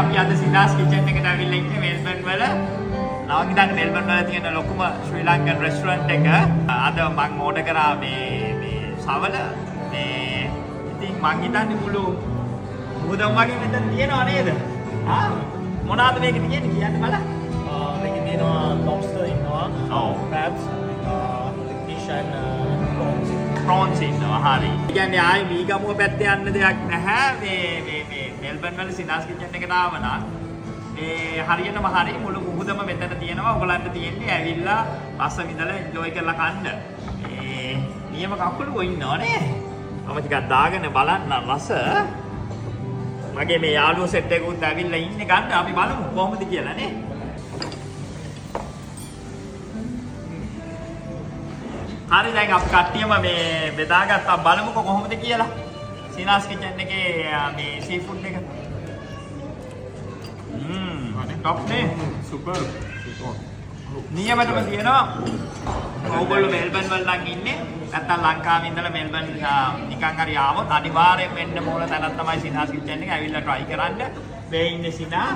අපි අද සිනාස් කිචන් එකට ඇවිල්ලා ඉන්නේ මෙල්බර්න් වල. මම හිතන්නේ මෙල්බර්න් වල තියෙන ලොකුම ශ්‍රී ලංකන් රෙස්ටුරන්ට් එක. අද මම ඕඩර් කරා මේ සවල මේ ඉතින් මම හිතන්නේ මුළු මුහුදම වගේ මෙතන තියෙනව නේද? මොනවාද මේක තියෙන්නේ කියන්න බලන්න. මේකේ තියෙනවා lobster ඉන්නවා. crabs, fish and prawns. prawns ඉන්නවා. හරි. ඒ කියන්නේ ආයේ මීගමුව පැත්තේ යන්න දෙයක් නැහැ. මේ මෙල්බර්න් වල සිනාස් කිචන් එකට ආවනම් මේ හරියටම හරි මුළු මුහුදම මෙතන තියෙනවා. ඔයගලන්ට තියෙන්නේ ඇවිල්ලා රස විඳලා එන්ජොයි කරලා කන්න. මේ නියම කකුලුව ඉන්නවනේ. මම ටිකක් දාගෙන බලන්න රස. මගේ මේ යාළුවෝ සෙට් එකකුත් ඇවිල්ලා ඉන්නේ ගන්න. අපි බලමු කොහොමද කියලා නේ. හරි දැන් අපි කට්ටියම මේ බෙදාගත්තා බලමුකෝ කොහොමද කියලා. සිනාස් කිචන් එකේ මේ සී ෆුඩ් එක. टॉप ने सुपर नियमटම තියෙනවා ඕගොල්ලෝ මෙල්බර්න් වල නම් ඉන්නේ නැත්නම් ලංකාවේ ඉඳලා මෙල්බර්න් නිකන් හරි ආවොත් අනිවාර්යෙන් වෙන්න ඕන තැනක් තමයි සිනාස් කිචන් එක. ඇවිල්ලා try කරන්න. මේ ඉන්නේ සිනා